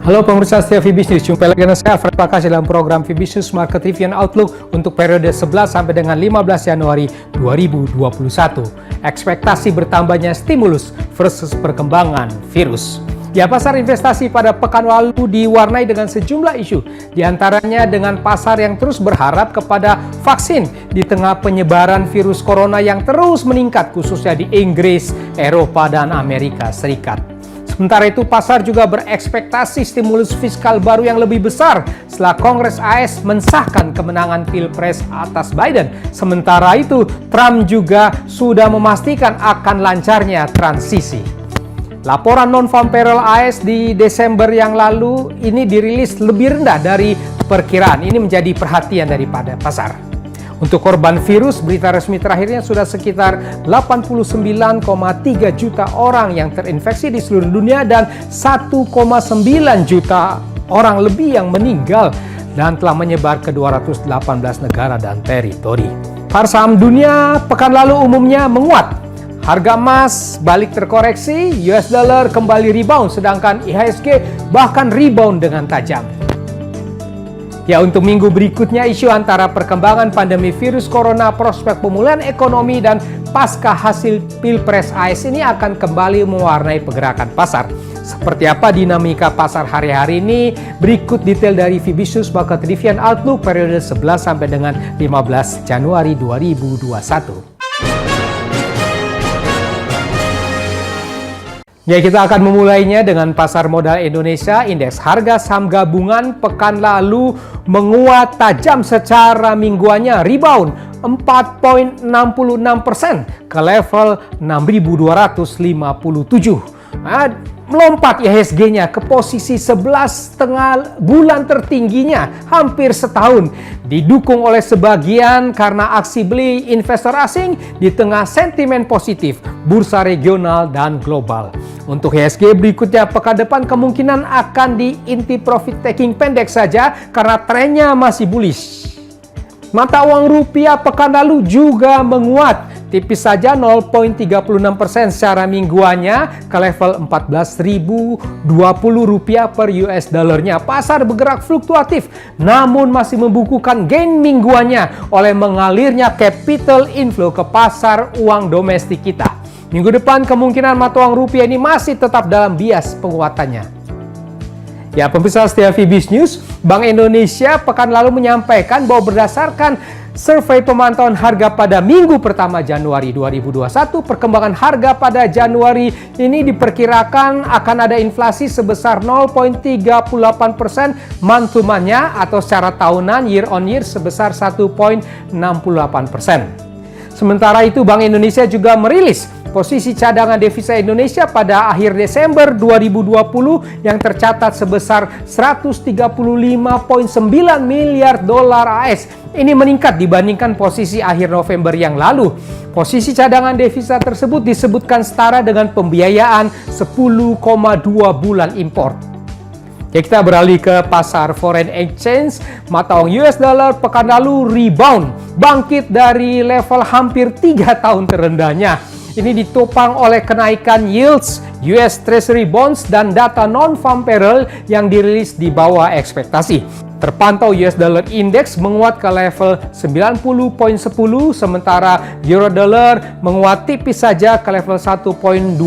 Halo pemirsa setia VBusiness, jumpa lagi dengan saya Fred Prakash dalam program VBusiness Market Review and Outlook untuk periode 11 sampai dengan 15 Januari 2021. Ekspektasi bertambahnya stimulus versus perkembangan virus. Ya, pasar investasi pada pekan lalu diwarnai dengan sejumlah isu, diantaranya dengan pasar yang terus berharap kepada vaksin di tengah penyebaran virus corona yang terus meningkat khususnya di Inggris, Eropa, dan Amerika Serikat. Sementara itu, pasar juga berekspektasi stimulus fiskal baru yang lebih besar setelah Kongres AS mensahkan kemenangan Pilpres atas Biden. Sementara itu, Trump juga sudah memastikan akan lancarnya transisi. Laporan non-farm payroll AS di Desember yang lalu ini dirilis lebih rendah dari perkiraan. Ini menjadi perhatian daripada pasar. Untuk korban virus, berita resmi terakhirnya sudah sekitar 89,3 juta orang yang terinfeksi di seluruh dunia dan 1,9 juta orang lebih yang meninggal dan telah menyebar ke 218 negara dan teritori. Pasar saham dunia pekan lalu umumnya menguat. Harga emas balik terkoreksi, US dollar kembali rebound, sedangkan IHSG bahkan rebound dengan tajam. Ya, untuk minggu berikutnya isu antara perkembangan pandemi virus corona, prospek pemulihan ekonomi, dan pasca hasil Pilpres AS ini akan kembali mewarnai pergerakan pasar. Seperti apa dinamika pasar hari-hari ini? Berikut detail dari VBusiness Market Review and Outlook periode 11 sampai dengan 15 Januari 2021. Ya, kita akan memulainya dengan pasar modal Indonesia. Indeks harga saham gabungan pekan lalu menguat tajam secara mingguannya, rebound 4,66% ke level 6.257. Melompat IHSG-nya ke posisi 11,5 bulan tertingginya hampir setahun, didukung oleh sebagian karena aksi beli investor asing di tengah sentimen positif bursa regional dan global. Untuk IHSG berikutnya pekan depan kemungkinan akan diinti profit taking pendek saja karena trennya masih bullish. Mata uang rupiah pekan lalu juga menguat, tipis saja 0,36% secara mingguannya ke level 14.020 rupiah per US dollarnya. Pasar bergerak fluktuatif namun masih membukukan gain mingguannya oleh mengalirnya capital inflow ke pasar uang domestik kita. Minggu depan kemungkinan mata uang rupiah ini masih tetap dalam bias penguatannya. Ya, pemirsa setia VBusiness, Bank Indonesia pekan lalu menyampaikan bahwa berdasarkan survei pemantauan harga pada minggu pertama Januari 2021, perkembangan harga pada Januari ini diperkirakan akan ada inflasi sebesar 0,38% month to month-nya atau secara tahunan year on year sebesar 1,68%. Sementara itu, Bank Indonesia juga merilis posisi cadangan devisa Indonesia pada akhir Desember 2020 yang tercatat sebesar 135,9 miliar dolar AS. Ini meningkat dibandingkan posisi akhir November yang lalu. Posisi cadangan devisa tersebut disebutkan setara dengan pembiayaan 10,2 bulan impor. Ya, kita beralih ke pasar foreign exchange. Mata uang US dollar pekan lalu rebound, bangkit dari level hampir 3 tahun terendahnya. Ini ditopang oleh kenaikan yields US Treasury Bonds dan data non-farm payroll yang dirilis di bawah ekspektasi. Terpantau US Dollar Index menguat ke level 90,10, sementara Euro Dollar menguat tipis saja ke level 1,2219,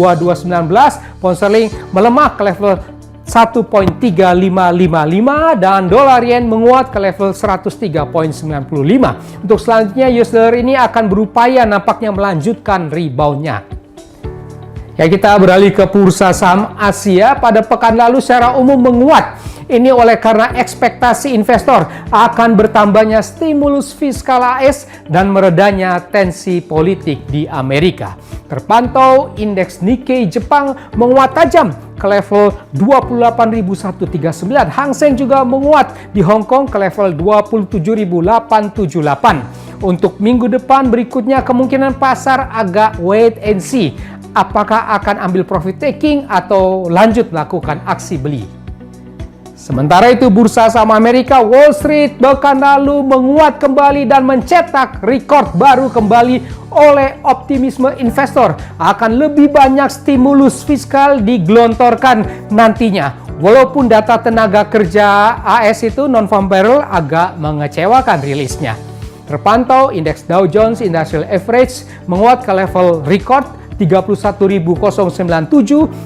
Pound Sterling melemah ke level 1,3555 dan dolar yen menguat ke level 103,95. Untuk selanjutnya US dollar ini akan berupaya nampaknya melanjutkan reboundnya. Ya, kita beralih ke bursa saham Asia. Pada pekan lalu secara umum menguat. Ini oleh karena ekspektasi investor akan bertambahnya stimulus fiskal AS dan meredanya tensi politik di Amerika. Terpantau indeks Nikkei Jepang menguat tajam ke level 28.139. Hang Seng juga menguat di Hong Kong ke level 27.878. Untuk minggu depan berikutnya kemungkinan pasar agak wait and see. Apakah akan ambil profit taking atau lanjut melakukan aksi beli? Sementara itu, bursa saham Amerika Wall Street pekan lalu menguat kembali dan mencetak rekor baru kembali oleh optimisme investor akan lebih banyak stimulus fiskal digelontorkan nantinya Walaupun data tenaga kerja AS itu non-farm payroll agak mengecewakan rilisnya. Terpantau indeks Dow Jones Industrial Average menguat ke level record 31.097,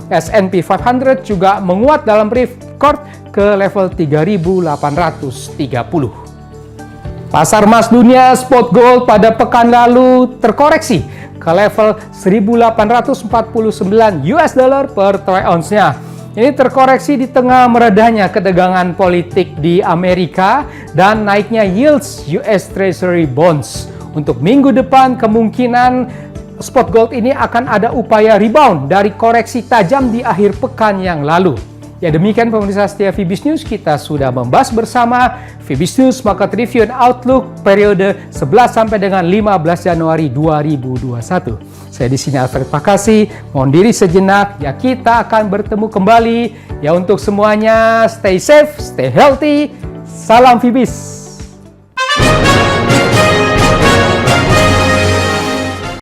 S&P 500 juga menguat dalam record ke level 3.830. Pasar emas dunia spot gold pada pekan lalu terkoreksi ke level 1.849 US dollar per troy ounce-nya. Ini terkoreksi di tengah meredahnya ketegangan politik di Amerika dan naiknya yields US Treasury bonds. Untuk minggu depan kemungkinan spot gold ini akan ada upaya rebound dari koreksi tajam di akhir pekan yang lalu. Ya, demikian pemirsa setia Fibis News, kita sudah membahas bersama Fibis News Market Review and Outlook periode 11 sampai dengan 15 Januari 2021. Saya di sini Alfred Pakasi, mohon diri sejenak, ya kita akan bertemu kembali. Ya untuk semuanya, stay safe, stay healthy, salam Fibis.